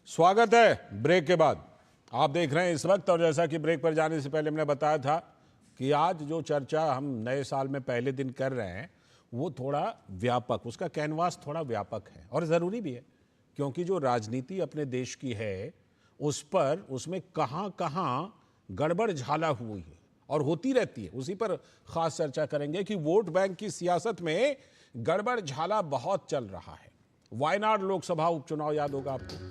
स्वागत है ब्रेक के बाद। आप देख रहे हैं इस वक्त, और जैसा कि ब्रेक पर जाने से पहले हमने बताया था कि आज जो चर्चा हम नए साल में पहले दिन कर रहे हैं वो थोड़ा व्यापक, उसका कैनवास थोड़ा व्यापक है और ज़रूरी भी है, क्योंकि जो राजनीति अपने देश की है उस पर, उसमें कहाँ कहाँ गड़बड़ झाला हुई है और होती रहती है, उसी पर खास चर्चा करेंगे कि वोट बैंक की सियासत में गड़बड़ झाला बहुत चल रहा है। वायनाड लोकसभा उपचुनाव याद होगा आपको।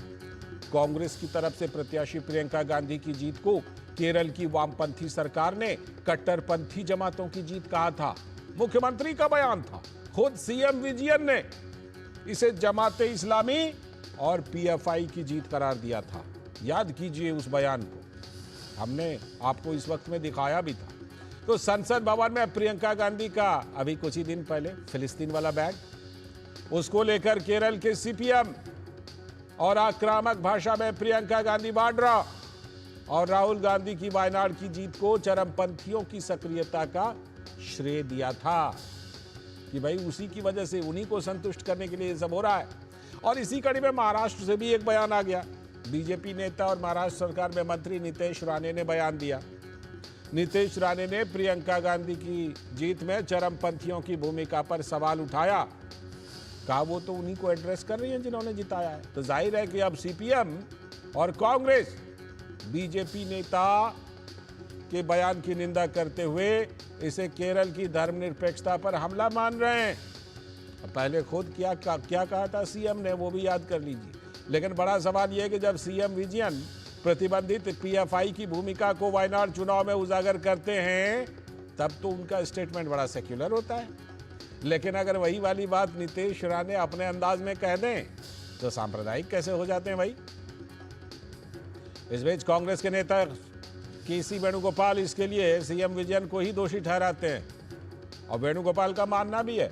कांग्रेस की तरफ से प्रत्याशी प्रियंका गांधी की जीत को केरल की वामपंथी सरकार ने कट्टरपंथी जमातों की जीत कहा था। मुख्यमंत्री का बयान था, खुद सीएम विजयन ने इसे जमाते इस्लामी और पीएफआई की जीत करार दिया था। याद कीजिए उस बयान को, हमने आपको इस वक्त में दिखाया भी था। तो संसद भवन में प्रियंका गांधी का अभी कुछ ही दिन पहले फिलिस्तीन वाला बैग, उसको लेकर केरल के सीपीएम और आक्रामक भाषा में प्रियंका गांधी वाड्रा और राहुल गांधी की वायनाड की जीत को चरमपंथियों की सक्रियता का श्रेय दिया था कि भाई उसी की वजह से, उन्हीं को संतुष्ट करने के लिए ये सब हो रहा है। और इसी कड़ी में महाराष्ट्र से भी एक बयान आ गया। बीजेपी नेता और महाराष्ट्र सरकार में मंत्री नितेश राणे ने बयान दिया। नितेश राणे ने प्रियंका गांधी की जीत में चरमपंथियों की भूमिका पर सवाल उठाया। कहा वो तो उन्हीं को एड्रेस कर रही हैं जिन्होंने जिताया है। तो जाहिर है कि अब सीपीएम और कांग्रेस बीजेपी नेता के बयान की निंदा करते हुए इसे केरल की धर्मनिरपेक्षता पर हमला मान रहे हैं। पहले खुद क्या कहा था सीएम ने, वो भी याद कर लीजिए। लेकिन बड़ा सवाल यह है कि जब सीएम विजयन प्रतिबंधित पीएफआई की भूमिका को वायनाड चुनाव में उजागर करते हैं तब तो उनका स्टेटमेंट बड़ा सेक्युलर होता है, लेकिन अगर वही वाली बात नितेश राणे अपने अंदाज में कह दें तो सांप्रदायिक कैसे हो जाते हैं भाई। इस बीच कांग्रेस के नेता केसी वेणुगोपाल इसके लिए सीएम विजयन को ही दोषी ठहराते हैं, और वेणुगोपाल का मानना भी है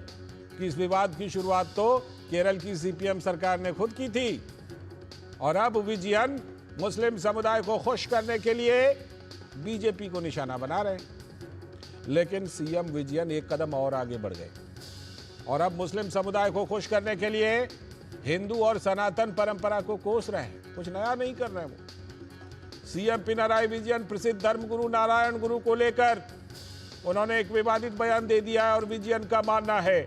कि इस विवाद की शुरुआत तो केरल की सीपीएम सरकार ने खुद की थी और अब विजयन मुस्लिम समुदाय को खुश करने के लिए बीजेपी को निशाना बना रहे हैं। लेकिन सीएम विजयन एक कदम और आगे बढ़ गए और अब मुस्लिम समुदाय को खुश करने के लिए हिंदू और सनातन परंपरा को कोस रहे हैं, कुछ नया नहीं कर रहे हैं वो। सीएम पिनराई विजयन प्रसिद्ध धर्मगुरु नारायण गुरु को लेकर उन्होंने एक विवादित बयान दे दिया है और विजयन का मानना है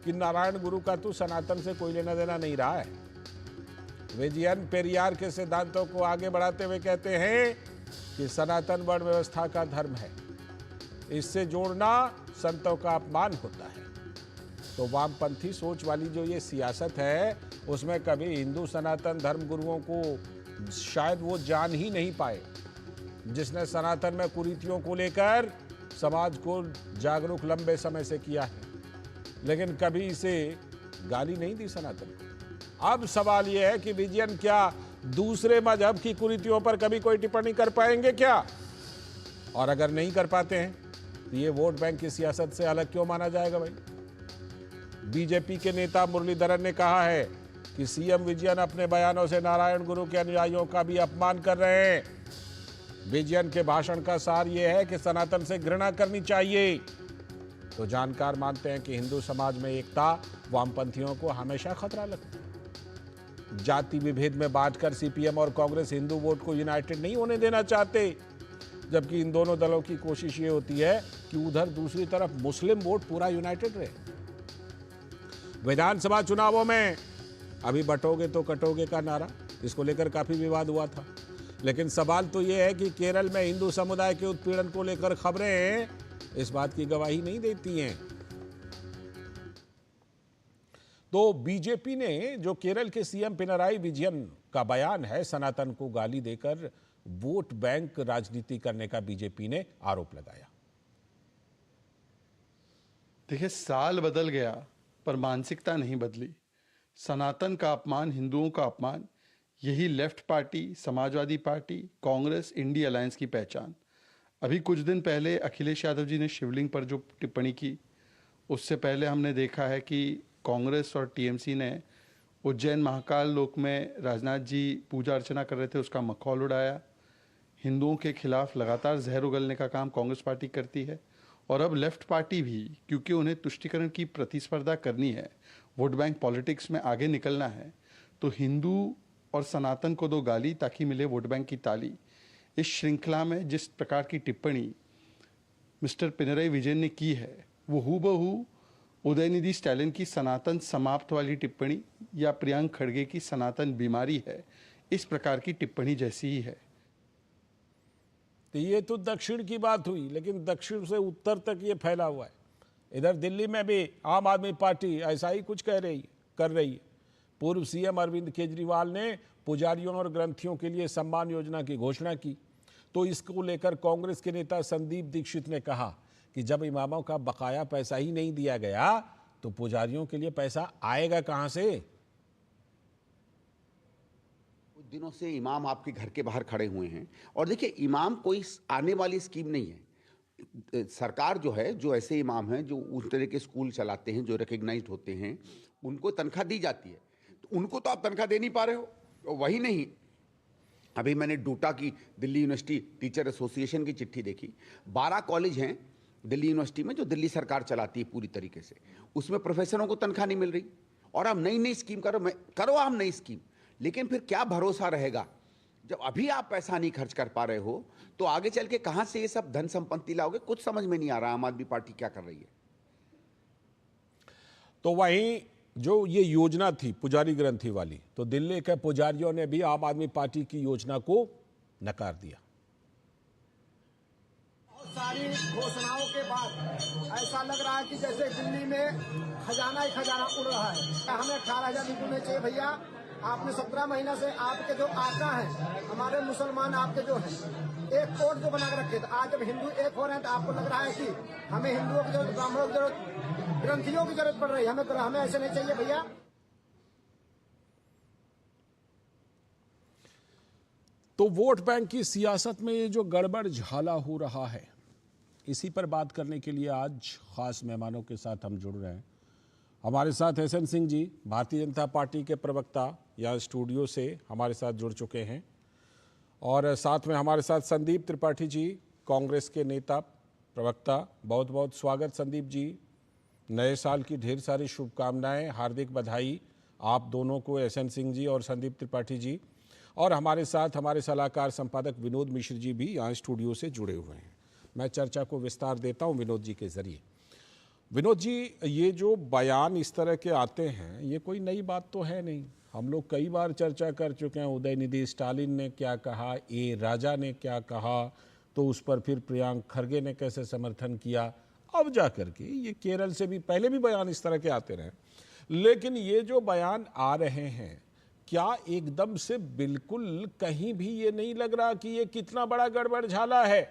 कि नारायण गुरु का तो सनातन से कोई लेना देना नहीं रहा है। विजयन पेरियार के सिद्धांतों को आगे बढ़ाते हुए कहते हैं कि सनातन वर्ण व्यवस्था का धर्म है, इससे जोड़ना संतों का अपमान होता है। तो वामपंथी सोच वाली जो ये सियासत है उसमें कभी हिंदू सनातन धर्म गुरुओं को शायद वो जान ही नहीं पाए, जिसने सनातन में कुरीतियों को लेकर समाज को जागरूक लंबे समय से किया है, लेकिन कभी इसे गाली नहीं दी सनातन को। अब सवाल यह है कि विजयन क्या दूसरे मजहब की कुरीतियों पर कभी कोई टिप्पणी कर पाएंगे क्या? और अगर नहीं कर पाते हैं तो ये वोट बैंक की सियासत से अलग क्यों माना जाएगा भाई? बीजेपी के नेता मुरलीधरन ने कहा है कि सीएम विजयन अपने बयानों से नारायण गुरु के अनुयायियों का भी अपमान कर रहे हैं। विजयन के भाषण का सार यह है कि सनातन से घृणा करनी चाहिए। तो जानकार मानते हैं कि हिंदू समाज में एकता वामपंथियों को हमेशा खतरा लगता है। जाति विभेद में बांटकर सीपीएम और कांग्रेस हिंदू वोट को यूनाइटेड नहीं होने देना चाहते, जबकि इन दोनों दलों की कोशिश ये होती है कि उधर दूसरी तरफ मुस्लिम वोट पूरा यूनाइटेड रहे। विधानसभा चुनावों में अभी बटोगे तो कटोगे का नारा, इसको लेकर काफी विवाद हुआ था, लेकिन सवाल तो यह है कि केरल में हिंदू समुदाय के उत्पीड़न को लेकर खबरें इस बात की गवाही नहीं देती हैं। तो बीजेपी ने जो केरल के सीएम पिनराई विजयन का बयान है, सनातन को गाली देकर वोट बैंक राजनीति करने का बीजेपी ने आरोप लगाया। देखिए, साल बदल गया पर मानसिकता नहीं बदली। सनातन का अपमान, हिंदुओं का अपमान, यही left party, Samajwadi party, Congress, INDI alliance की पहचान। अभी कुछ दिन पहले अखिलेश यादव जी ने शिवलिंग पर जो टिप्पणी की, उससे पहले हमने देखा है कि कांग्रेस और टीएमसी ने उज्जैन महाकाल लोक में राजनाथ जी पूजा अर्चना कर रहे थे, उसका मखौल उड़ाया। हिंदुओं के खिलाफ लगातार जहर उगलने का काम कांग्रेस पार्टी करती है। और अब लेफ्ट पार्टी भी, क्योंकि उन्हें तुष्टीकरण की प्रतिस्पर्धा करनी है, वोट बैंक पॉलिटिक्स में आगे निकलना है, तो हिंदू और सनातन को दो गाली ताकि मिले वोट बैंक की ताली। इस श्रृंखला में जिस प्रकार की टिप्पणी मिस्टर पिनरई विजयन ने की है वो हूबहू उदयनिधि स्टैलिन की सनातन समाप्त वाली टिप्पणी या प्रियंक खड़गे की सनातन बीमारी है, इस प्रकार की टिप्पणी जैसी ही है। तो ये तो दक्षिण की बात हुई, लेकिन दक्षिण से उत्तर तक ये फैला हुआ है। इधर दिल्ली में भी आम आदमी पार्टी ऐसा ही कुछ कर रही है। पूर्व सीएम अरविंद केजरीवाल ने पुजारियों और ग्रंथियों के लिए सम्मान योजना की घोषणा की, तो इसको लेकर कांग्रेस के नेता संदीप दीक्षित ने कहा कि जब इमामों का बकाया पैसा ही नहीं दिया गया तो पुजारियों के लिए पैसा आएगा कहां से। कुछ दिनों से इमाम आपके घर के बाहर खड़े हुए हैं और देखिए, इमाम कोई आने वाली स्कीम नहीं है। सरकार जो है, जो ऐसे इमाम हैं जो उस तरह के स्कूल चलाते हैं, जो रिकग्नाइज्ड होते हैं, उनको तनख्वाह दी जाती है, तो उनको तो आप तनख्वाह दे नहीं पा रहे हो। वही नहीं, अभी मैंने डूटा की दिल्ली यूनिवर्सिटी टीचर एसोसिएशन की चिट्ठी देखी। 12 कॉलेज हैं दिल्ली यूनिवर्सिटी में जो दिल्ली सरकार चलाती है पूरी तरीके से, उसमें प्रोफेसरों को तनख्वाह नहीं मिल रही और आप नई नई स्कीम करो आप नई स्कीम, लेकिन फिर क्या भरोसा रहेगा जब अभी आप पैसा नहीं खर्च कर पा रहे हो, तो आगे चल के कहां से ये सब धन संपत्ति लाओगे? कुछ समझ में नहीं आ रहा आम आदमी पार्टी क्या कर रही है। तो वहीं जो ये योजना थी पुजारी ग्रंथि वाली, तो दिल्ली के पुजारियों ने भी आम आदमी पार्टी की योजना को नकार दिया। सारी घोषणाओं के बाद ऐसा लग रहा है कि जैसे दिल्ली में खजाना ही खजाना उड़ रहा है। हमें 18,000 निकलने चाहिए भैया। आपने 17 महीना से आपके जो आका हैं, हमारे मुसलमान आपके जो हैं, एक कोड जो बना के रखे थे, आज जब हिंदू एक हो रहे हैं तो आपको लग रहा है कि हमें हिंदुओं की जरूरत, ब्राह्मणों की जरूरत, ग्रंथियों की जरूरत पड़ रही है। हमें ऐसे नहीं चाहिए भैया। तो वोट बैंक की सियासत में ये जो गड़बड़ झाला हो रहा है, इसी पर बात करने के लिए आज खास मेहमानों के साथ हम जुड़ रहे हैं। हमारे साथ एसएन सिंह जी, भारतीय जनता पार्टी के प्रवक्ता, यहाँ स्टूडियो से हमारे साथ जुड़ चुके हैं, और साथ में हमारे साथ संदीप त्रिपाठी जी, कांग्रेस के नेता प्रवक्ता। बहुत बहुत स्वागत संदीप जी। नए साल की ढेर सारी शुभकामनाएं, हार्दिक बधाई आप दोनों को, एसएन सिंह जी और संदीप त्रिपाठी जी। और हमारे साथ हमारे सलाहकार संपादक विनोद मिश्र जी भी यहाँ स्टूडियो से जुड़े हुए हैं। मैं चर्चा को विस्तार देता हूँ विनोद जी के जरिए। विनोद जी, ये जो बयान इस तरह के आते हैं, ये कोई नई बात तो है नहीं। हम लोग कई बार चर्चा कर चुके हैं। उदयनिधि स्टालिन ने क्या कहा, ए राजा ने क्या कहा, तो उस पर फिर प्रियंक खड़गे ने कैसे समर्थन किया। अब जा करके ये केरल से भी पहले भी बयान इस तरह के आते रहे, लेकिन ये जो बयान आ रहे हैं, क्या एकदम से बिल्कुल कहीं भी ये नहीं लग रहा कि ये कितना बड़ा गड़बड़ झाला है?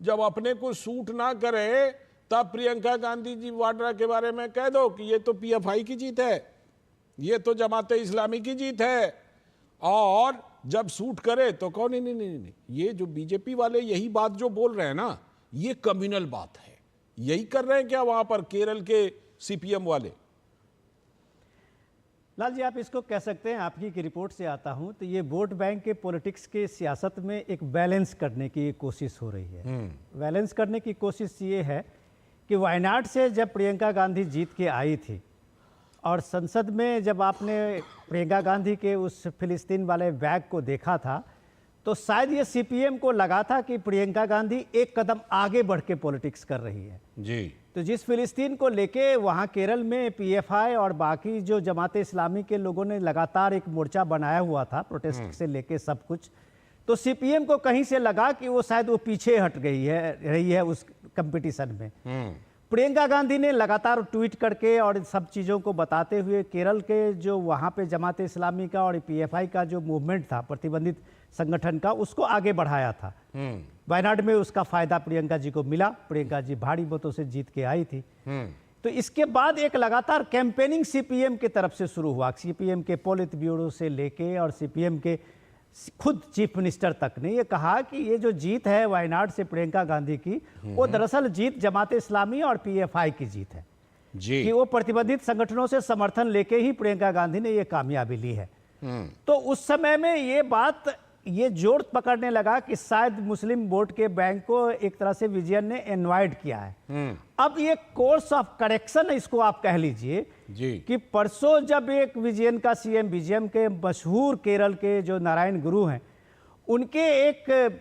जब अपने को सूट ना करे तब प्रियंका गांधी जी वाड्रा के बारे में कह दो कि ये तो पीएफआई की जीत है, ये तो जमाते इस्लामी की जीत है, और जब सूट करे तो कहो नहीं नहीं नहीं नहीं, ये जो बीजेपी वाले यही बात जो बोल रहे हैं ना, ये कम्युनल बात है। यही कर रहे हैं क्या वहां पर केरल के सीपीएम वाले? लाल जी, आप इसको कह सकते हैं, आपकी की रिपोर्ट से आता हूं तो ये वोट बैंक के पॉलिटिक्स के सियासत में एक बैलेंस करने की कोशिश हो रही है। बैलेंस करने की कोशिश ये है कि वायनाड से जब प्रियंका गांधी जीत के आई थी और संसद में जब आपने प्रियंका गांधी के उस फिलिस्तीन वाले बैग को देखा था, तो शायद ये सीपीएम को लगा था कि प्रियंका गांधी एक कदम आगे बढ़ के पॉलिटिक्स कर रही है जी। तो जिस फिलिस्तीन को लेके वहाँ केरल में पीएफआई और बाकी जो जमाते इस्लामी के लोगों ने लगातार एक मोर्चा बनाया हुआ था, प्रोटेस्ट से लेके सब कुछ, तो सीपीएम को कहीं से लगा कि वो शायद वो पीछे हट रही है उस कंपटीशन में। प्रियंका गांधी ने लगातार ट्वीट करके और सब चीज़ों को बताते हुए केरल के जो वहाँ पे जमाते इस्लामी का और पीएफआई का जो मूवमेंट था, प्रतिबंधित संगठन का, उसको आगे बढ़ाया था। वायनाड में उसका फायदा प्रियंका जी को मिला। प्रियंका जी भारी मतों से जीत के आई थी। तो इसके बाद एक लगातार कैंपेनिंग सीपीएम की तरफ से शुरू हुआ। सीपीएम के पोलित ब्यूरो से लेके और सीपीएम के खुद चीफ मिनिस्टर तक ने ये कहा कि ये जो जीत है वायनाड से प्रियंका गांधी की, वो दरअसल जीत जमाते इस्लामी और पीएफआई की जीत है जी। कि वो प्रतिबंधित संगठनों से समर्थन लेके ही प्रियंका गांधी ने ये कामयाबी ली है। तो उस समय में ये बात ये जोर पकड़ने लगा कि शायद मुस्लिम वोट के बैंक को एक तरह से विजयन ने इनवाइट किया है। अब ये कोर्स ऑफ करेक्शन इसको आप कह लीजिए जी। कि परसों जब एक विजयन का सीएम विजयन के मशहूर केरल के जो नारायण गुरु हैं, उनके एक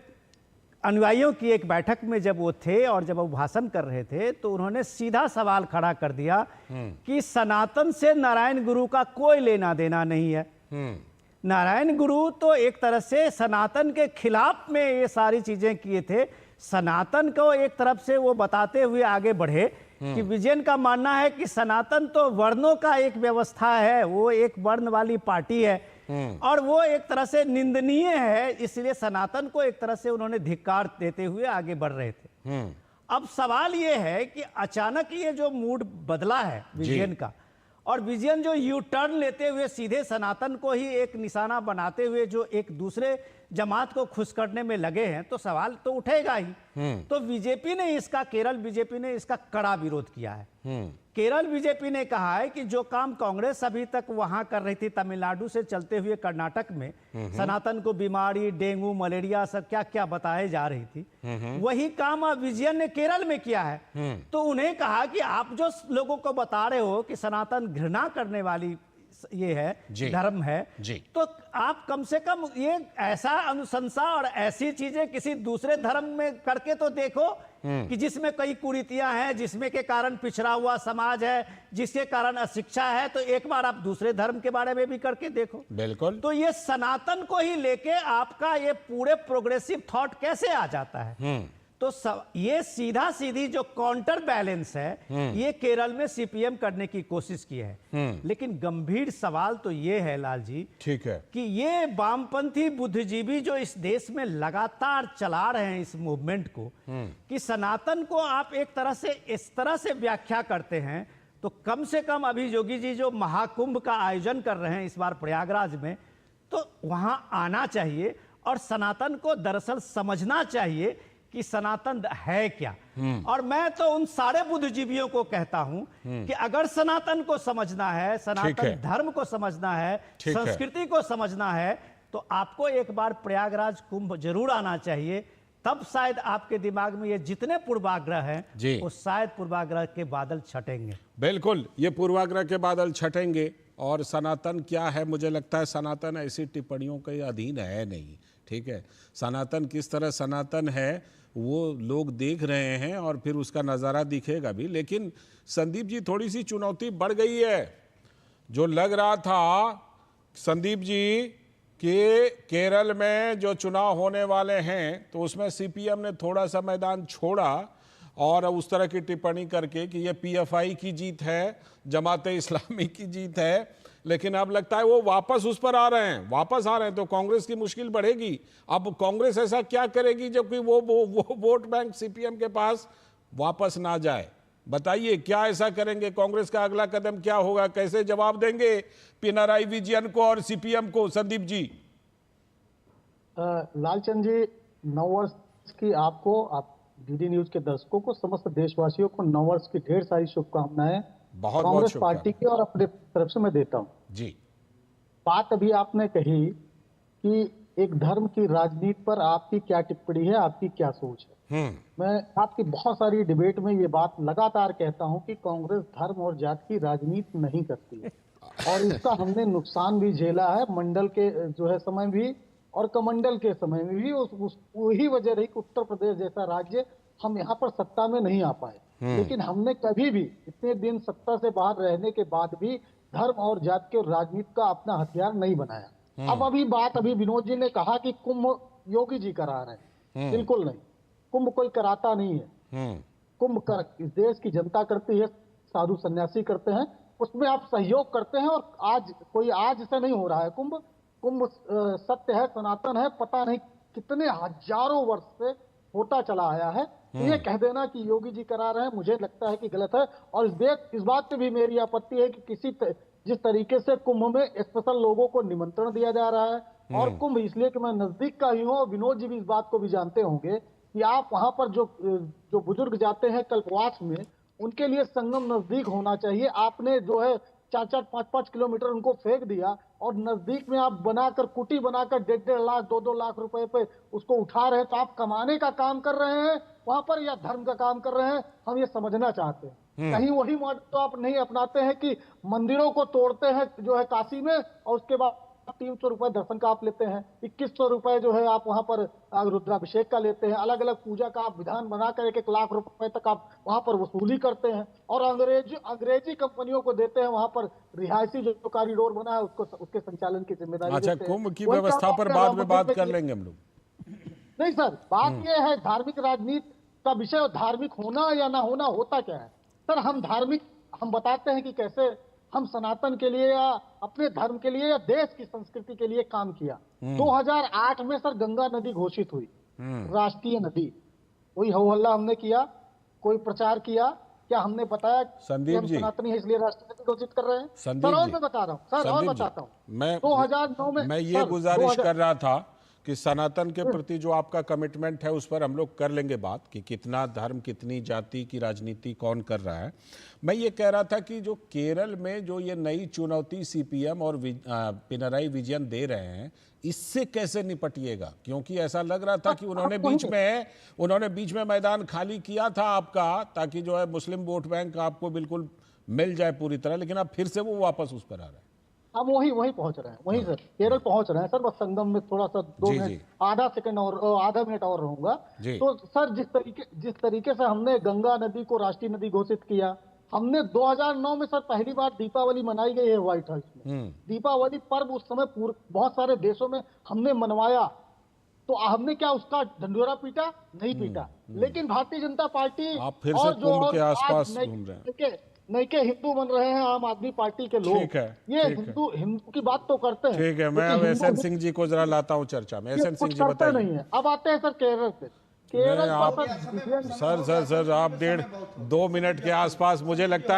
अनुयायियों की एक बैठक में जब वो थे और जब वो भाषण कर रहे थे, तो उन्होंने सीधा सवाल खड़ा कर दिया कि सनातन से नारायण गुरु का कोई लेना देना नहीं है। नारायण गुरु तो एक तरह से सनातन के खिलाफ में ये सारी चीजें किए थे। सनातन को एक तरफ से वो बताते हुए आगे बढ़े कि विजयन का मानना है कि सनातन तो वर्णों का एक व्यवस्था है, वो एक वर्ण वाली पार्टी है और वो एक तरह से निंदनीय है, इसलिए सनातन को एक तरह से उन्होंने धिक्कार देते हुए आगे बढ़ रहे थे। अब सवाल ये है कि अचानक ये जो मूड बदला है विजयन का, और विजयन जो यू टर्न लेते हुए सीधे सनातन को ही एक निशाना बनाते हुए जो एक दूसरे जमात को खुश करने में लगे हैं, तो सवाल तो उठेगा ही। तो बीजेपी ने इसका, केरल बीजेपी ने इसका कड़ा विरोध किया है। केरल बीजेपी ने कहा है कि जो काम कांग्रेस अभी तक वहां कर रही थी तमिलनाडु से चलते हुए कर्नाटक में, सनातन को बीमारी, डेंगू, मलेरिया, सब क्या क्या बताए जा रही थी, वही काम अब विजयन ने केरल में किया है। तो उन्हें कहा कि आप जो लोगों को बता रहे हो कि सनातन घृणा करने वाली ये है, धर्म है, तो आप कम से कम ये ऐसा अनुशंसा और ऐसी चीजें किसी दूसरे धर्म में करके तो देखो कि जिसमें कई कुरीतियां हैं, जिसमें के कारण पिछड़ा हुआ समाज है, जिसके कारण अशिक्षा है, तो एक बार आप दूसरे धर्म के बारे में भी करके देखो। बिल्कुल। तो ये सनातन को ही लेके आपका ये पूरे प्रोग्रेसिव थॉट कैसे आ जाता है? तो ये सीधा सीधी जो काउंटर बैलेंस है, ये केरल में सीपीएम करने की कोशिश की है। लेकिन गंभीर सवाल तो ये है लाल जी, ठीक है, कि ये वामपंथी बुद्धिजीवी जो इस देश में लगातार चला रहे हैं इस मूवमेंट को, कि सनातन को आप एक तरह से इस तरह से व्याख्या करते हैं, तो कम से कम अभी योगी जी जो महाकुंभ का आयोजन कर रहे हैं इस बार प्रयागराज में, तो वहां आना चाहिए और सनातन को दरअसल समझना चाहिए कि सनातन है क्या। और मैं तो उन सारे बुद्धिजीवियों को कहता हूं कि अगर सनातन को समझना है, सनातन धर्म को समझना है, संस्कृति को समझना है, तो आपको एक बार प्रयागराज कुंभ जरूर आना चाहिए। तब शायद आपके दिमाग में ये जितने पूर्वाग्रह हैं, वो शायद पूर्वाग्रह के बादल छटेंगे। बिल्कुल, ये पूर्वाग्रह के बादल छटेंगे। और सनातन क्या है, मुझे लगता है सनातन ऐसी टिप्पणियों के अधीन है नहीं। ठीक है, सनातन किस तरह सनातन है वो लोग देख रहे हैं और फिर उसका नज़ारा दिखेगा भी। लेकिन संदीप जी, थोड़ी सी चुनौती बढ़ गई है। जो लग रहा था संदीप जी कि केरल में जो चुनाव होने वाले हैं, तो उसमें सीपीएम ने थोड़ा सा मैदान छोड़ा और उस तरह की टिप्पणी करके कि ये पीएफआई की जीत है, जमाते इस्लामी की जीत है। लेकिन अब लगता है वो वापस उस पर आ रहे हैं, वापस आ रहे हैं, तो कांग्रेस की मुश्किल बढ़ेगी। अब कांग्रेस ऐसा क्या करेगी जबकि वो वोट बैंक सीपीएम के पास वापस ना जाए? बताइए, क्या ऐसा करेंगे? कांग्रेस का अगला कदम क्या होगा? कैसे जवाब देंगे पिनाराई विजयन को और सीपीएम को? संदीप जी। लालचंद जी, नववर्ष की आपको, आप डीडी न्यूज के दर्शकों को, समस्त देशवासियों को नववर्ष की ढेर सारी शुभकामनाएं बहुत कांग्रेस पार्टी की और अपने तरफ से मैं देता हूं जी। बात अभी आपने कही कि एक धर्म की राजनीति पर आपकी क्या टिप्पणी है, आपकी क्या सोच है। मैं आपकी बहुत सारी डिबेट में ये बात लगातार कहता हूं कि कांग्रेस धर्म और जाति की राजनीति नहीं करती है और इसका हमने नुकसान भी झेला है, मंडल के जो है समय भी और कमंडल के समय में भी। वही वजह रही कि उत्तर प्रदेश जैसा राज्य हम यहाँ पर सत्ता में नहीं आ पाए। लेकिन हमने कभी भी इतने दिन सत्ता से बाहर रहने के बाद भी धर्म और जाति के राजनीति का अपना हथियार नहीं बनाया। अब अभी विनोद जी ने कहा कि कुंभ योगी जी करा रहे हैं, बिल्कुल नहीं, कुंभ कोई कराता नहीं है। कुंभ इस देश की जनता करती है, साधु सन्यासी करते हैं, उसमें आप सहयोग करते हैं। और आज से नहीं हो रहा है कुंभ सत्य है, सनातन है, पता नहीं कितने हजारों वर्ष से होता चला आया है। तो ये कह देना कि योगी जी करा रहे हैं, मुझे लगता है कि गलत है। और इस बात पे भी मेरी आपत्ति है कि जिस तरीके से कुंभ में स्पेशल लोगों को निमंत्रण दिया जा रहा है, और कुंभ इसलिए कि मैं नजदीक का ही हूँ, विनोद जी भी इस बात को भी जानते होंगे कि आप वहां पर जो बुजुर्ग जाते हैं कल्पवास में, उनके लिए संगम नजदीक होना चाहिए। आपने जो है 4-4, 5-5 किलोमीटर उनको फेंक दिया और नजदीक में आप बनाकर कुटी बनाकर 1.5 लाख 2-2 लाख रुपए पे उसको उठा रहे हैं, तो आप कमाने का काम कर रहे हैं वहां पर या धर्म का काम कर रहे हैं, हम ये समझना चाहते हैं। कहीं वही मॉडल तो आप नहीं अपनाते हैं कि मंदिरों को तोड़ते हैं जो है काशी में, और उसके बाद 300 रुपए दर्शन का आप लेते हैं, 2100 रुपए जो है आप वहां पर रुद्राभिषेक का लेते हैं, अलग अलग पूजा का आप विधान बनाकर 1-1 लाख रुपए तक आप वहां पर वसूली करते हैं, और अंग्रेजी कंपनियों को देते हैं वहां पर रिहायशी जो कॉरिडोर बना है उसको उसके संचालन की जिम्मेदारी अच्छा, देते हैं। कुंभ की वही व्यवस्था काम पर आप बाद में बात राम कर मंदिर लेंगे हम लोग। नहीं सर, बात यह है धार्मिक राजनीति का विषय, और धार्मिक होना या ना होना होता क्या है सर। हम बताते हैं कि कैसे हम सनातन के लिए या अपने धर्म के लिए या देश की संस्कृति के लिए काम किया। 2008 में सर गंगा नदी घोषित हुई राष्ट्रीय नदी, कोई हो हल्ला हमने किया, कोई प्रचार किया क्या? हमने बताया कि हम सनातनी है इसलिए राष्ट्रीय नदी घोषित कर रहे हैं? सर और मैं बता रहा हूँ सर, और बताता हूँ 2009 में मैं ये गुजारिश कर रहा था कि सनातन के प्रति जो आपका कमिटमेंट है उस पर हम लोग कर लेंगे बात कि कितना धर्म कितनी जाति की राजनीति कौन कर रहा है। मैं ये कह रहा था कि जो केरल में जो ये नई चुनौती सीपीएम और पिनराई विजयन दे रहे हैं, इससे कैसे निपटिएगा? क्योंकि ऐसा लग रहा था कि उन्होंने बीच में मैदान खाली किया था आपका, ताकि जो है मुस्लिम वोट बैंक आपको बिल्कुल मिल जाए पूरी तरह, लेकिन अब फिर से वो वापस उस पर आ रहा है। हम वही पहुंच रहे हैं, वहीं सर केरल पहुंच रहे हैं सर। बस संगम में थोड़ा सा 2 मिनट आधा मिनट और रहूंगा। तो सर जिस तरीके से हमने गंगा नदी को राष्ट्रीय नदी घोषित किया, हमने 2009 में सर पहली बार दीपावली मनाई गई है व्हाइट हाउस में। दीपावली पर्व उस समय बहुत सारे देशों में हमने मनवाया, तो हमने क्या उसका ढंढोरा पीटा? नहीं पीटा। लेकिन भारतीय जनता पार्टी आप फिर से कुंभ के आसपास घूम रहे हैं। नए के हिंदू बन रहे हैं आम आदमी पार्टी के लोग, ये हिंदू की बात तो करते हैं। ठीक है, मैं अब एसएन सिंह जी को जरा लाता हूं चर्चा में। एसएन सिंह जी बताइए। नहीं है। अब आते हैं सर केरल पे। सर आप 1.5-2 मिनट के आसपास, मुझे लगता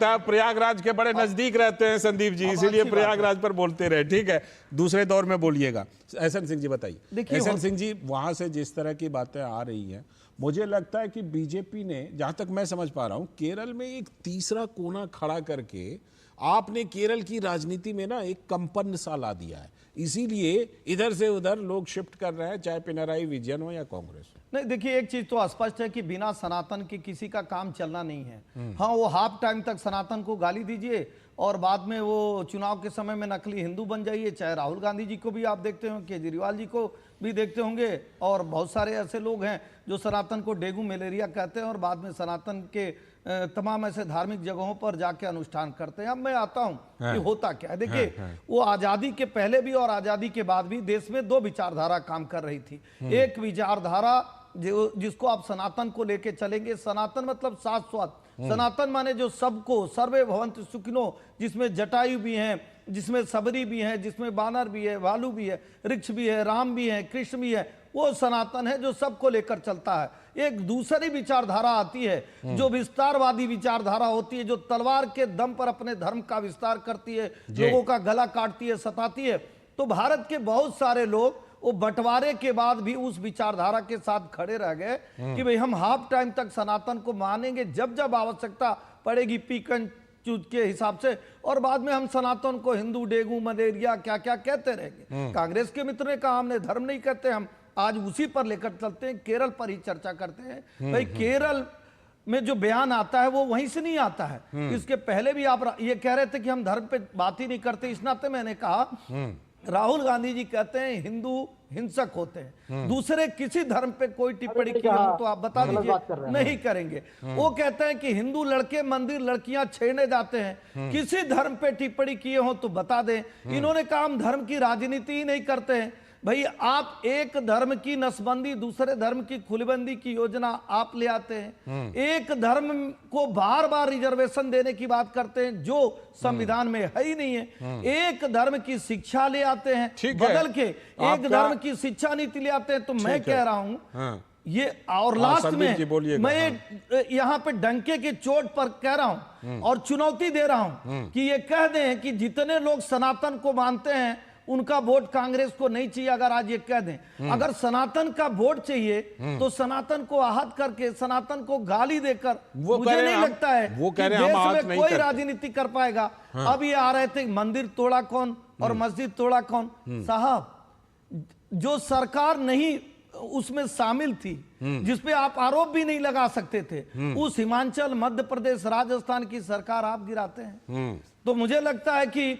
है प्रयागराज के बड़े नजदीक रहते हैं संदीप जी, इसीलिए प्रयागराज पर बोलते रहे। ठीक है, दूसरे दौर में बोलिएगा। एसएन सिंह जी बताइए। एसएन सिंह जी, वहां से जिस तरह की बातें आ रही हैं, मुझे लगता है कि बीजेपी ने, जहां तक मैं समझ पा रहा हूं, केरल में एक तीसरा कोना खड़ा करके आपने केरल की राजनीति में ना एक कंपन सा ला दिया है, इसीलिए इधर से उधर लोग शिफ्ट कर रहे हैं, चाहे पिनराई विजयन हो या कांग्रेस। नहीं, देखिए एक चीज तो स्पष्ट है कि बिना सनातन के किसी का काम चलना नहीं है। हाँ, वो हाफ टाइम तक सनातन को गाली दीजिए और बाद में वो चुनाव के समय में नकली हिंदू बन जाइए। चाहे राहुल गांधी जी को भी आप देखते हो, केजरीवाल जी को भी देखते होंगे, और बहुत सारे ऐसे लोग हैं जो सनातन को डेंगू मलेरिया कहते हैं और बाद में सनातन के तमाम ऐसे धार्मिक जगहों पर जाके अनुष्ठान करते हैं। अब मैं आता हूं कि होता क्या है। देखिए, वो आजादी के पहले भी और आजादी के बाद भी देश में 2 विचारधारा काम कर रही थी। एक विचारधारा जिसको आप सनातन को लेके चलेंगे, सनातन मतलब शाश्वत, सनातन माने जो सबको, सर्वे भवन्तु सुखिनो, जिसमें जटायु भी हैं, जिसमें सबरी भी है, जिसमें बानर भी है, भालू भी है, वृक्ष भी है, राम भी है, कृष्ण भी है, वो सनातन है जो सबको लेकर चलता है। एक दूसरी विचारधारा आती है जो विस्तारवादी विचारधारा होती है, जो तलवार के दम पर अपने धर्म का विस्तार करती है, लोगों का गला काटती है, सताती है। तो भारत के बहुत सारे लोग वो बंटवारे के बाद भी उस विचारधारा के साथ खड़े रह गए कि भाई हम हाफ टाइम तक सनातन को मानेंगे, जब जब आवश्यकता पड़ेगी पीकन चूत के हिसाब से, और बाद में हम सनातन को हिंदू, डेंगू, मलेरिया क्या क्या कहते रहेंगे। कांग्रेस के मित्र ने कहा हमने धर्म नहीं कहते, हम आज उसी पर लेकर चलते हैं, केरल पर ही चर्चा करते हैं। भाई केरल में जो बयान आता है वो वहीं से नहीं आता है। इसके पहले भी आप ये कह रहे थे कि हम धर्म पे बात ही नहीं करते, इस नाते मैंने कहा राहुल गांधी जी कहते हैं हिंदू हिंसक होते हैं, दूसरे किसी धर्म पे कोई टिप्पणी की हो तो आप बता दीजिए, नहीं करेंगे। वो कहते हैं कि हिंदू लड़के मंदिर लड़कियां छेड़ने जाते हैं, किसी धर्म पे टिप्पणी किए हो तो बता दें। इन्होंने कहा हम धर्म की राजनीति ही नहीं करते हैं। भाई आप एक धर्म की नसबंदी, दूसरे धर्म की खुलबंदी की योजना आप ले आते हैं, एक धर्म को बार बार रिजर्वेशन देने की बात करते हैं जो संविधान में है ही नहीं है, एक धर्म की शिक्षा ले आते हैं बदल के, एक धर्म की शिक्षा नीति ले आते हैं। तो मैं कह रहा हूं ये, और लास्ट में मैं यहाँ पे डंके की चोट पर कह रहा हूं और चुनौती दे रहा हूं कि ये कह दें कि जितने लोग सनातन को मानते हैं उनका वोट कांग्रेस को नहीं चाहिए, अगर आज ये कह दें। अगर सनातन का वोट चाहिए तो सनातन को आहत करके, सनातन को गाली देकर मुझे नहीं लगता है वो कह कि रहे हैं हम देश आहत में नहीं कोई करते। राजनीति कर पाएगा। अब ये आ रहे थे मंदिर तोड़ा कौन और मस्जिद तोड़ा कौन। साहब, जो सरकार नहीं उसमें शामिल थी, जिसपे आप आरोप भी नहीं लगा सकते थे, उस हिमाचल, मध्य प्रदेश, राजस्थान की सरकार आप गिराते हैं। तो मुझे लगता है कि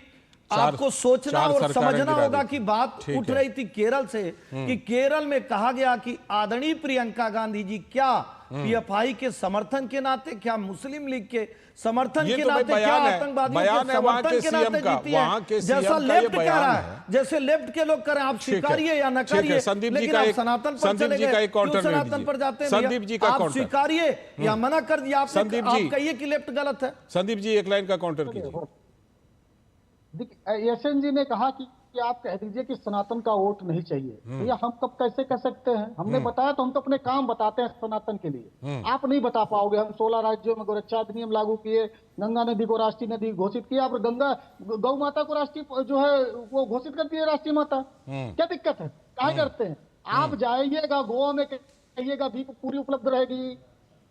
आपको सोचना और समझना होगा कि बात उठ रही थी केरल से, कि केरल में कहा गया कि आदरणीय प्रियंका गांधी जी क्या पीएफआई के समर्थन के नाते, क्या मुस्लिम लीग के समर्थन के नाते, क्या आतंकवादियों के समर्थन के नाते जीती है, जैसा लेफ्ट कह रहा है, जैसे लेफ्ट के लोग करें, आप स्वीकारिए या न करिए, लेकिन आप सनातन पर चले गए, क्यों सनातन पर जाते हैं? संदीप जी का आप स्वीकारिए या मना कर दिया, आप कहिए कि लेफ्ट गलत है। संदीप जी एक लाइन का काउंटर कीजिए। यशवंत जी ने कहा कि आप कह दीजिए कि सनातन का वोट नहीं चाहिए। भैया हम कब कैसे कह सकते हैं? हमने बताया तो हम तो अपने काम बताते हैं सनातन के लिए। आप नहीं बता पाओगे। हम 16 राज्यों में गोरक्षा अधिनियम लागू किए, गंगा नदी को राष्ट्रीय नदी घोषित किया, और गौ माता को राष्ट्रीय जो है वो घोषित कर दिए राष्ट्रीय माता। क्या दिक्कत है? क्या करते हैं? आप जाइएगा गोवा में, कहिएगा भी पूरी उपलब्ध रहेगी।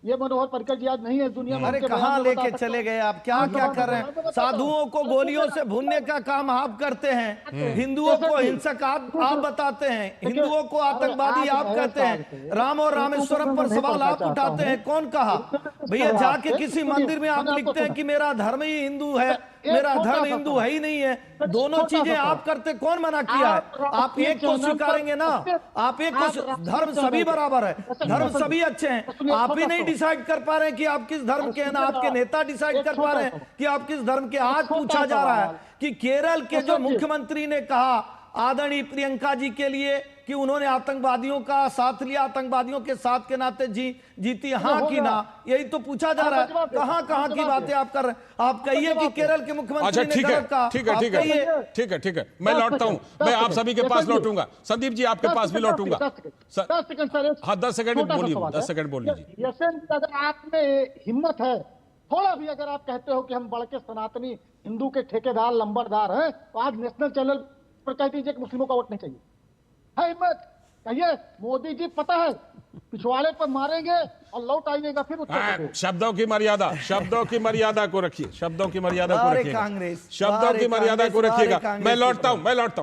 ये मनोहर पर्रिकर जी आज नहीं है दुनिया में। अरे कहाँ लेके चले गए आप? क्या क्या कर रहे हैं? साधुओं को गोलियों से भूनने का काम आप करते हैं, हिंदुओं को हिंसक आप बताते हैं, हिंदुओं को आतंकवादी आप कहते हैं, राम और रामेश्वरम पर सवाल आप उठाते हैं। कौन कहा? भैया जाके किसी मंदिर में आप लिखते हैं कि मेरा धर्म ही हिंदू है, मेरा धर्म हिंदू है ही नहीं है। दोनों चीजें आप करते, कौन मना किया है? आप एक को स्वीकारेंगे ना, आप एक को, धर्म सभी बराबर है, धर्म सभी अच्छे हैं। आप ही नहीं डिसाइड कर पा रहे हैं कि आप किस धर्म के हैं, ना आपके नेता डिसाइड कर पा रहे हैं कि आप किस धर्म के। आज पूछा जा रहा है कि केरल के जो मुख्यमंत्री ने कहा आदरणीय प्रियंका जी के लिए कि उन्होंने आतंकवादियों का साथ लिया, आतंकवादियों के साथ के नाते जीती, हाँ कि ना, यही तो पूछा जा रहा है। कहां कहां की बातें आप कर रहे हैं? आप कहिए कि केरल के मुख्यमंत्री ने गलत कहा। ठीक है, मैं लौटता हूं, मैं आप सभी के पास लौटूंगा। संदीप जी आपके पास भी लौटूंगा। हाँ 10 सेकंड बोलिए, 10 सेकंड बोल लीजिए। यशवंत, अगर आप में हिम्मत है थोड़ा भी, अगर आप कहते हो कि हम बढ़ के सनातनी हिंदू के ठेकेदार लंबरदार हैं, तो आज नेशनल चैनल पर कह दीजिए कि मुस्लिमों का वोट नहीं चाहिए। है हिम्मत? कहिए मोदी जी पता है पिछवाड़े पर मारेंगे और लौट आइएगा फिर उत्तर प्रदेश। शब्दों की मर्यादा को रखिए, शब्दों की मर्यादा को रखिएगा, शब्दों की मर्यादा को रखिएगा। मैं लौटता हूं,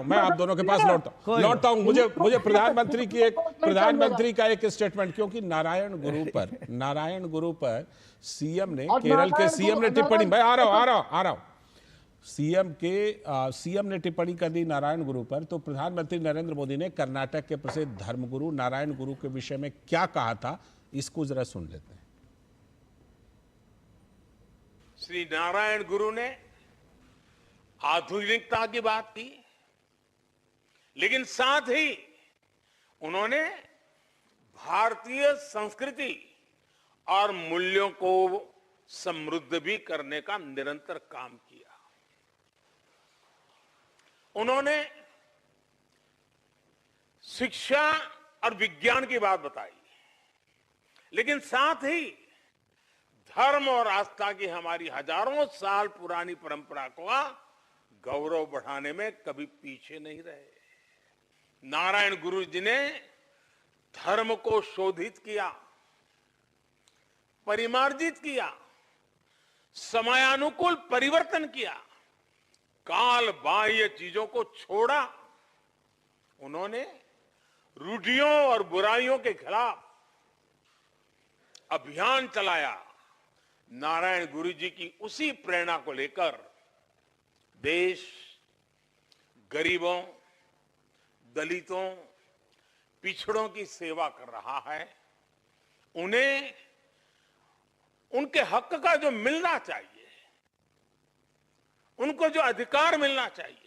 मैं आप दोनों के पास लौटता हूं। मुझे प्रधानमंत्री का एक स्टेटमेंट, क्योंकि नारायण गुरु पर सीएम ने, केरल के सीएम ने टिप्पणी, मैं आ रहा हूं, सीएम ने टिप्पणी कर दी नारायण गुरु पर, तो प्रधानमंत्री नरेंद्र मोदी ने कर्नाटक के प्रसिद्ध धर्मगुरु नारायण गुरु के विषय में क्या कहा था, इसको जरा सुन लेते हैं। श्री नारायण गुरु ने आधुनिकता की बात की, लेकिन साथ ही उन्होंने भारतीय संस्कृति और मूल्यों को समृद्ध भी करने का निरंतर काम किया। उन्होंने शिक्षा और विज्ञान की बात बताई, लेकिन साथ ही धर्म और आस्था की हमारी हजारों साल पुरानी परंपरा को गौरव बढ़ाने में कभी पीछे नहीं रहे। नारायण गुरु जी ने धर्म को शोधित किया, परिमार्जित किया, समयानुकूल परिवर्तन किया, काल बाह्य चीजों को छोड़ा। उन्होंने रूढ़ियों और बुराइयों के खिलाफ अभियान चलाया। नारायण गुरु जी की उसी प्रेरणा को लेकर देश गरीबों, दलितों, पिछड़ों की सेवा कर रहा है। उन्हें उनके हक का जो मिलना चाहिए, उनको जो अधिकार मिलना चाहिए,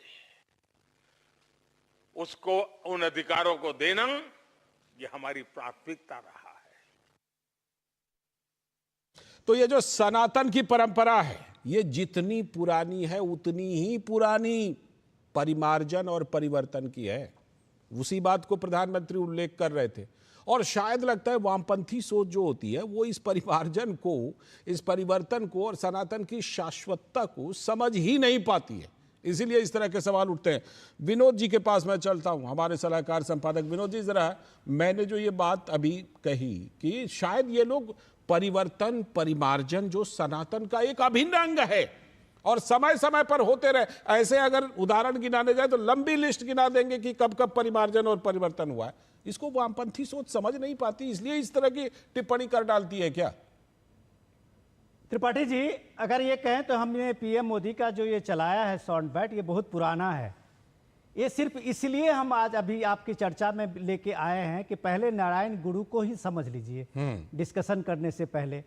उसको, उन अधिकारों को देना, ये हमारी प्राथमिकता रहा है। तो ये जो सनातन की परंपरा है, ये जितनी पुरानी है उतनी ही पुरानी परिमार्जन और परिवर्तन की है। उसी बात को प्रधानमंत्री उल्लेख कर रहे थे। और शायद लगता है वामपंथी सोच जो होती है वो इस परिमार्जन को, इस परिवर्तन को और सनातन की शाश्वतता को समझ ही नहीं पाती है। इसीलिए इस तरह के सवाल उठते हैं। विनोद जी के पास मैं चलता हूं, हमारे सलाहकार संपादक विनोद जी। जरा मैंने जो ये बात अभी कही कि शायद ये लोग परिवर्तन परिमार्जन जो सनातन का एक अभिन्न अंग है और समय समय पर होते रहे, ऐसे अगर उदाहरण गिनाने जाए तो लंबी लिस्ट गिना देंगे कि कब कब परिमार्जन और परिवर्तन हुआ है। इसको वामपंथी सोच समझ नहीं पाती, इसलिए इस तरह की टिप्पणी कर डालती है क्या? त्रिपाठी जी, अगर ये कहें तो हमने पीएम मोदी का जो ये चलाया है साउंड बाइट, ये बहुत पुराना है। ये सिर्फ इसलिए हम आज अभी आपकी चर्चा में लेके आए हैं कि पहले नारायण गुरु को ही समझ लीजिए डिस्कशन करने से पहले।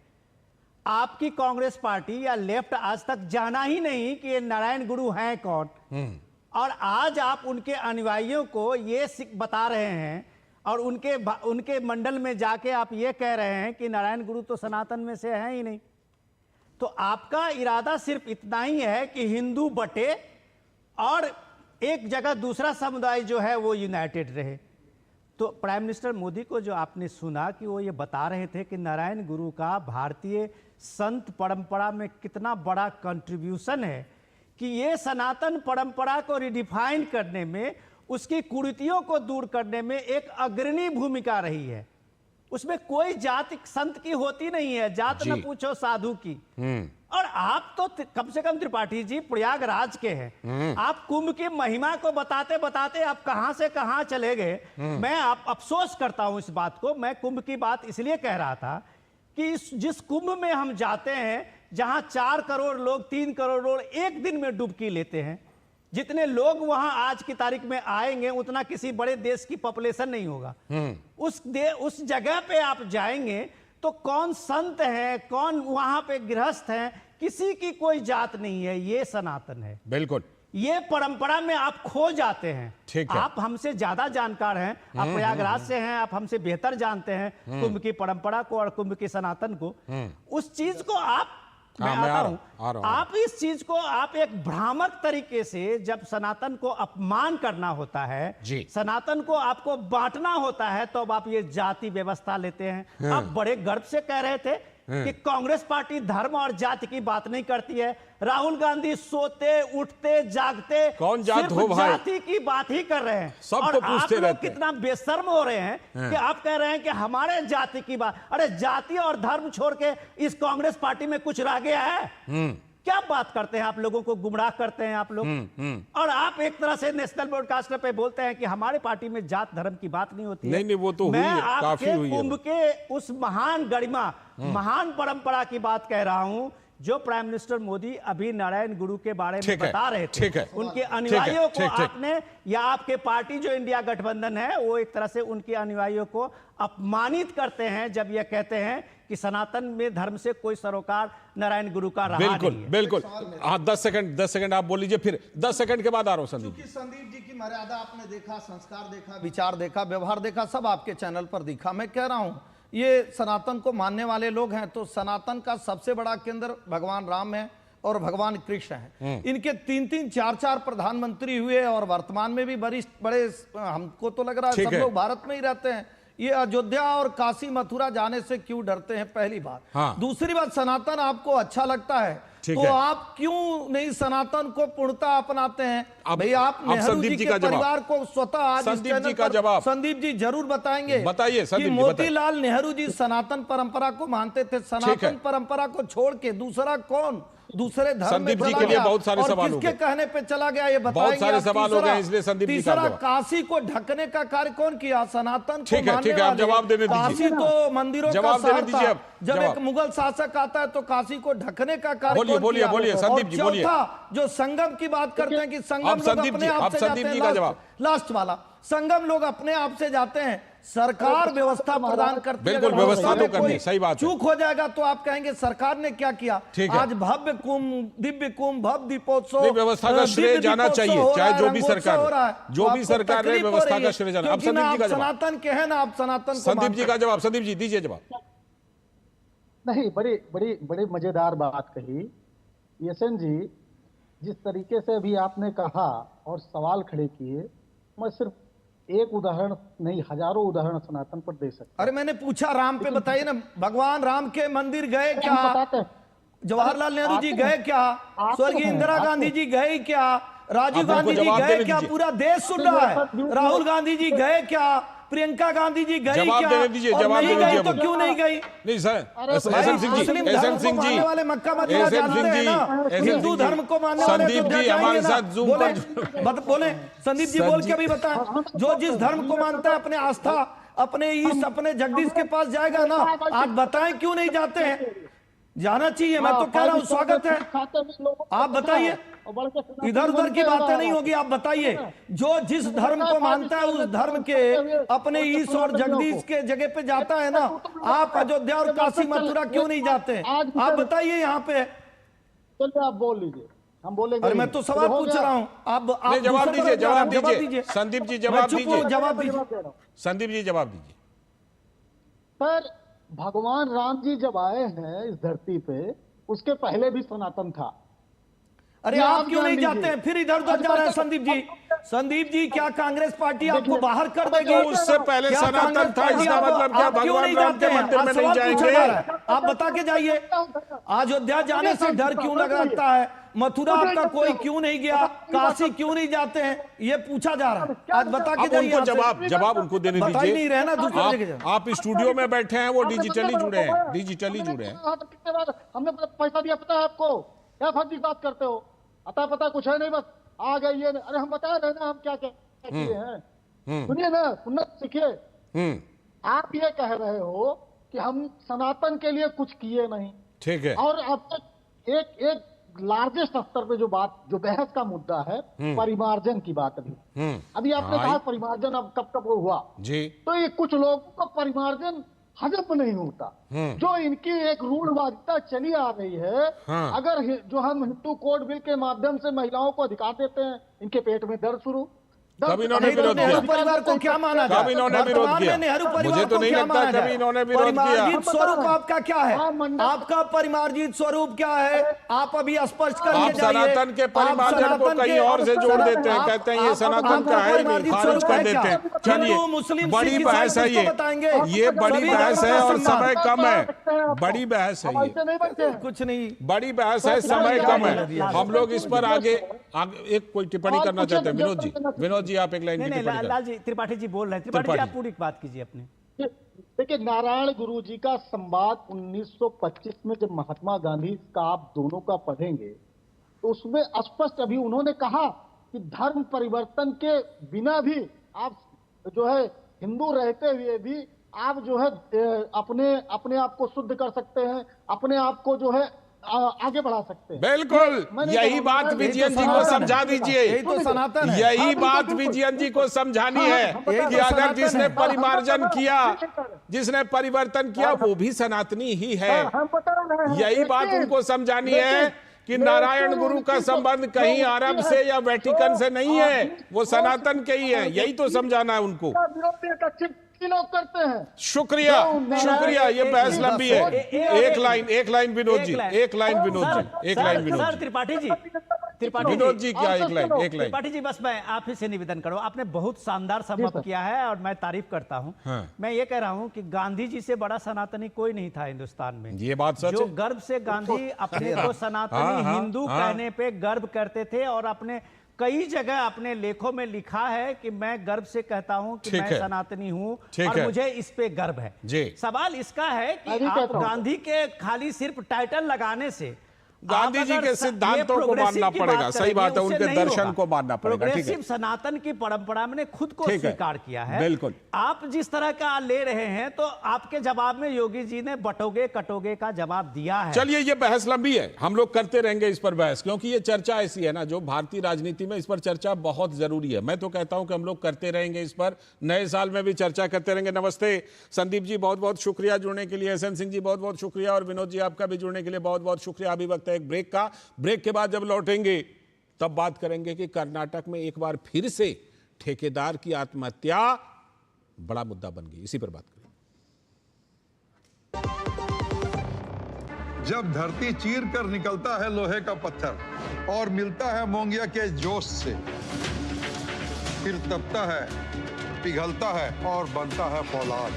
आपकी कांग्रेस पार्टी या लेफ्ट आज तक जाना ही नहीं कि ये नारायण गुरु हैं कौन, और आज आप उनके अनुयायियों को ये बता रहे हैं और उनके मंडल में जाके आप ये कह रहे हैं कि नारायण गुरु तो सनातन में से है ही नहीं। तो आपका इरादा सिर्फ इतना ही है कि हिंदू बटे और एक जगह दूसरा समुदाय जो है वो यूनाइटेड रहे। तो प्राइम मिनिस्टर मोदी को जो आपने सुना कि वो ये बता रहे थे कि नारायण गुरु का भारतीय संत परंपरा में कितना बड़ा कंट्रीब्यूशन है, कि ये सनातन परंपरा को रिडिफाइन करने में, उसकी कुरीतियों को दूर करने में एक अग्रणी भूमिका रही है। उसमें कोई जाति संत की होती नहीं है, जात न पूछो साधु की। और आप तो कम से कम त्रिपाठी जी प्रयागराज के हैं, आप कुंभ की महिमा को बताते बताते आप कहां से कहां चले गए। मैं आप अफसोस करता हूं इस बात को। मैं कुंभ की बात इसलिए कह रहा था कि जिस कुंभ में हम जाते हैं, जहां 4 करोड़ लोग, 3 करोड़ लोग एक दिन में डुबकी लेते हैं, जितने लोग वहां आज की तारीख में आएंगे उतना किसी बड़े देश की पॉपुलेशन नहीं होगा। उस जगह पे आप जाएंगे तो कौन संत है, कौन वहां पे गृहस्थ है, किसी की कोई जात नहीं है। ये सनातन है। बिल्कुल, ये परंपरा में आप खो जाते हैं। ठीक है। आप हमसे ज्यादा जानकार हैं, आप प्रयागराज से हैं, आप हमसे बेहतर जानते हैं कुंभ की परंपरा को और कुंभ के सनातन को। उस चीज को आप मैं आता हूं, आप इस चीज को आप एक भ्रामक तरीके से, जब सनातन को अपमान करना होता है, सनातन को आपको बांटना होता है, तो अब आप ये जाति व्यवस्था लेते हैं। आप बड़े गर्व से कह रहे थे कि कांग्रेस पार्टी धर्म और जाति की बात नहीं करती है। राहुल गांधी सोते उठते जागते कौन जात सिर्फ हो भाई, जाति की बात ही कर रहे हैं। सब तो पूछते रहते हैं। कितना बेशर्म हो रहे हैं कि आप कह रहे हैं कि हमारे जाति की बात। अरे जाति और धर्म छोड़ के इस कांग्रेस पार्टी में कुछ रह गया है? क्या बात करते हैं आप, लोगों को गुमराह करते हैं आप लोग। और आप एक तरह से नेशनल ब्रॉडकास्टर पे बोलते हैं कि हमारे पार्टी में जात धर्म की बात नहीं होती है। नहीं, वो तो मैं हुई है, काफी हुई है। कुंभ के उस महान गरिमा, महान परंपरा की बात कह रहा हूं जो प्राइम मिनिस्टर मोदी अभी नारायण गुरु के बारे में बता रहे थे। उनके अनुयायियों को आपने, या आपके पार्टी जो इंडिया गठबंधन है, वो एक तरह से उनके अनुयायियों को अपमानित करते हैं जब ये कहते हैं कि सनातन में धर्म से कोई सरोकार नारायण गुरु का रहा बिल्कुल नहीं है। बिल्कुल। हाँ, 10 सेकंड आप बोल लीजिए, फिर 10 सेकंड के बाद आ रहा हूं संदीप जी। संदीप जी की मर्यादा आपने देखा, संस्कार देखा, विचार देखा, व्यवहार देखा, सब आपके चैनल पर दिखा। मैं कह रहा हूं ये सनातन को मानने वाले लोग हैं, तो सनातन का सबसे बड़ा केंद्र भगवान राम है और भगवान कृष्ण है। इनके 3-3, 4-4 प्रधानमंत्री हुए और वर्तमान में भी बड़े हमको तो लग रहा है सब लोग भारत में ही रहते हैं। ये अयोध्या और काशी मथुरा जाने से क्यों डरते हैं, पहली बात। दूसरी बात, सनातन आपको अच्छा लगता है तो आप क्यों नहीं सनातन को पूर्णता अपनाते हैं? भाई आप नेहरू जी के परिवार को स्वतः आज संदीप जी का जवाब संदीप जी जरूर बताएंगे। बताइए कि मोतीलाल नेहरू जी सनातन परंपरा को मानते थे। सनातन परंपरा को छोड़ के दूसरा कौन दूसरे धर्म में जी के लिए बहुत सारे सवाल किसके कहने पे चला गया ये बताएंगे। बहुत सारे सवाल हो गए, इसलिए संदीप जी तीसरा, काशी को ढकने का कार्य कौन किया? सनातन को मानने वाले। आप जवाब देने दीजिए। काशी तो मंदिरों का शहर था। जब एक मुगल शासक आता है तो काशी को ढकने का कार्य बोलिए संदीप जी बोलिए। जो संगम की बात करते हैं कि संगम लोग अपने आप से जाते हैं, लास्ट वाला, संगम लोग अपने आप से जाते हैं, सरकार व्यवस्था प्रदान करती है। बिल्कुल, व्यवस्था तो करनी, सही बात है। चूक हो जाएगा तो आप कहेंगे सरकार ने क्या किया। आज भव्य कुंभ, दिव्य कुंभ, भव्य दीपोत्सव, व्यवस्था का श्रेय जाना चाहिए, चाहे जो भी सरकार रहे, व्यवस्था का श्रेय जाना। अब संदीप जी का जवाब। सनातन के हैं ना आप, सनातन संदीप जी का जवाब। संदीप जी दीजिए जवाब। नहीं, बड़ी मजेदार बात कही यशन जी। जिस तरीके से अभी आपने कहा और सवाल खड़े किए, मैं सिर्फ एक उदाहरण नहीं, हजारों उदाहरण सनातन पर दे सकता। अरे मैंने पूछा राम पे, बताइए ना, भगवान राम के मंदिर गए क्या? जवाहरलाल नेहरू जी गए क्या? स्वर्गीय इंदिरा गांधी जी गए क्या? राजीव आप गांधी उनको जी जवाब गए देने क्या? दीजिए। पूरा देश सुन रहा है। राहुल गांधी जी गए क्या? प्रियंका गांधी जी गई जवाब क्या? देने दीजिए, और जवाब नहीं देने गई दीजिए तो मुझे। क्यों नहीं गई? नहीं सर, भाई, एसएन सिंह जी, मुस्लिम एसएन धर्म को सिंह जी, मानने वाले मक्का मदीना एसएन जानते सिंह हैं जी, ना। एसएन हिंदू सिंह धर्म को मानने वाले संदीप अयोध्या जी जाएंगे हमारे ना। साथ जूम बोले, पर बोले संदीप जी बोल के भी बताएं। जो जिस धर्म को मानता है, अपने आस्था, अपने ईश, अपने जगदीश के पास जाएगा ना। आज बताएं क्यों नहीं जाते हैं? जाना चाहिए, मैं तो कह रहा हूं, स्वागत है। आप बताइए, इधर उधर की बातें नहीं होगी। आप बताइए, जो जिस धर्म को मानता है उस धर्म के अपने ईश और जगदीश के जगह पे जाता है ना। आप अयोध्या और काशी मथुरा क्यों नहीं जाते हैं? आप बताइए यहाँ पे। चलिए आप बोल लीजिए, हम बोलेंगे। अरे मैं तो सवाल पूछ रहा हूँ, आप नहीं, जवाब दूसरे दीजिए, तरफ जा रहे हैं। जवाब दीजिए। संदीप जी जवाब मैं चुप हूं, दीजिए। जवाब दीजिए। संदीप जी जवाब दीजिए। पर भगवान राम जी जब आए हैं इस धरती पे, उसके पहले भी सनातन था। अरे ये आप आप क्यों जान नहीं जाते लीजिए। हैं? फिर इधर उधर जा रहे हैं संदीप जी। संदीप जी, क्या कांग्रेस पार्टी आपको बाहर कर देगी? तो उससे पहले क्या सनातन कांग्रेस था, पार्टी इसका आपको- मतलब क्या आप क्यों भगवान नहीं राम जाते के हैं? मंदिर आज में नहीं सवाल पूछा जाएंगे? जा रहा है। आप बता के जाइए। अयोध्या जाने से डर क्यों लगता है? मथुरा आपका कोई क्यों नहीं गया? काशी क्यों नहीं जाते हैं? ये पूछा जा रहा है। आज बता के अब जाइए। उनको जवाब उनको देने बता ही नहीं दीजिए। रहे ना, दूसरे जगह जाओ। आप स्टूडियो में बैठे हैं, वो डिजिटली जुड़े हैं, डिजिटली जुड़े हैं। कितने बार हमने पैसा दिया, पता है आपको? क्या फर्जी बात करते हो? अता पता कुछ है नहीं, बस आ गए ये। अरे हम बता रहे ना हम क्या क्या किए हैं। सुनिए ना, सुनना सीखिए। आप ये कह रहे हो कि हम सनातन के लिए कुछ किए नहीं, ठीक है। और अब तक एक लार्जेस्ट स्तर पे जो बहस का मुद्दा है, परिमार्जन की बात अभी आपने हाँ। कहा परिमार्जन अब कब वो हुआ जी। तो ये कुछ लोगों को परिमार्जन हजम नहीं होता। जो इनकी एक रूढ़वादिता चली आ रही है। हाँ। अगर जो हम हिंदू कोड बिल के माध्यम से महिलाओं को अधिकार देते हैं, इनके पेट में दर्द शुरू। कभी इन्होंने विरोध किया? नेहरू परिवार को क्या माना जाए? कभी इन्होंने विरोध वर्तमान किया? में नेहरू मुझे परिवार तो को नहीं क्या लगता माना कभी जाए? इन्होंने विरोध किया। परिमार्जित स्वरूप आपका क्या है? हाँ, मंडल- आपका परिमार्जित स्वरूप क्या है? आप अभी स्पष्ट करके आप जाइए। सनातन के परिमार्जन आप को सनातन कहीं के- और से जोड़ देते हैं, आप- कहते हैं ये आप- सनातन आपका का है ही नहीं, परिमार्जित खारिज स्वरूप कर है क्या? देते हैं। चलिए, हिंदू, मुस्लिम, बड़ी सिख, बहस है ईसाई ये, कुछ तो बताएंगे। ये बड़ी सभी बहस धर्मों है का और सम्मान। समय कम है। बड़ी बहस है हम ये, ऐसे नहीं बनते हैं। कुछ नहीं। बड़ी बहस है, समय कम है। हम लोग इस पर आगे एक कोई टिप्पणी करना चाहते हैं। विनोद जी आप एक लाइन की नहीं टिप्पणी नहीं, करें। लाल जी त्रिपाठी जी बोल रहे हैं। त्रिपाठी जी त्रिपाठी आप पूरी बात कीजिए अपनी। देखिए, नारायण गुरु जी का संवाद 1925 में जब महात्मा गांधी का आप दोनों का पढ़ेंगे तो उसमें स्पष्ट अभी उन्होंने कहा कि धर्म परिवर्तन के बिना भी आप जो है हिंदू रहते हुए भी आप जो है अपने आप को शुद्ध कर सकते हैं, अपने आप को जो है आगे बढ़ा सकते हैं। बिल्कुल, यही बात विजयन जी को समझा दीजिए। यही तो सनातन है। यही बात विजयन जी को समझानी है कि अगर जिसने परिमार्जन किया, जिसने परिवर्तन किया, वो भी सनातनी ही है। हम बता रहे हैं। यही बात उनको समझानी है कि नारायण गुरु का संबंध कहीं अरब से या वेटिकन से नहीं है, वो सनातन के ही है। यही तो समझाना है उनको। लोग करते हैं। शुक्रिया, शुक्रिया। ये बहस लंबी है। एक लाइन विनोद जी, एक लाइन विनोद जी, एक लाइन विनोद सर जी। त्रिपाठी जी, विनोद जी क्या एक लाइन? त्रिपाठी जी बस मैं आप ही से निवेदन करूं, आपने बहुत शानदार समअप किया है और मैं तारीफ करता हूं। हाँ। मैं ये कह रहा हूं कि गांधी जी से बड़ा सनातनी कोई नहीं था हिंदुस्तान में। ये बात सच जो है। गर्व से गांधी अपने को सनातनी हाँ, हिंदू हाँ। कहने पे गर्व करते थे और अपने कई जगह अपने लेखों में लिखा है कि मैं गर्व से कहता हूं कि ठीक मैं है। सनातनी हूं ठीक और है। मुझे इस पे गर्व है। जी। सवाल इसका है कि मैं भी आप कहता हूं। गांधी के खाली सिर्फ टाइटल लगाने से गांधी आप जी अगर के स- सिद्धांतों ये को मानना प्रोग्रेसिव की पड़ेगा। बात सही करेंगे, बात है, उससे उनके नहीं दर्शन होगा। को मानना पड़ेगा। ठीक है। प्रोग्रेसिव सनातन की परंपरा में खुद को ठीक है। स्वीकार किया है। बिल्कुल। आप जिस तरह का ले रहे हैं तो आपके जवाब में योगी जी ने बटोगे कटोगे का जवाब दिया है। चलिए, ये बहस लंबी है, हम लोग करते रहेंगे इस पर बहस, क्योंकि ये चर्चा ऐसी है ना, जो भारतीय राजनीति में इस पर चर्चा बहुत जरूरी है। मैं तो कहता हूं कि हम लोग करते रहेंगे इस पर, नए साल में भी चर्चा करते रहेंगे। नमस्ते संदीप जी, बहुत बहुत शुक्रिया जुड़ने के लिए। एसएन सिंह जी बहुत बहुत शुक्रिया, और विनोद जी आपका भी जुड़ने के लिए बहुत बहुत शुक्रिया। अभी वक्त है एक ब्रेक का। ब्रेक के बाद जब लौटेंगे तब बात करेंगे कि कर्नाटक में एक बार फिर से ठेकेदार की आत्महत्या बड़ा मुद्दा बन गई। इसी पर बात करेंगे। जब धरती चीर कर निकलता है लोहे का पत्थर और मिलता है मोंगिया के जोश से, फिर तपता है, पिघलता है और बनता है फौलाद।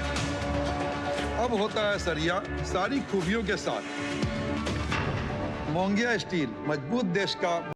अब होता है सरिया सारी खूबियों के साथ। मोंगिया स्टील, मजबूत देश का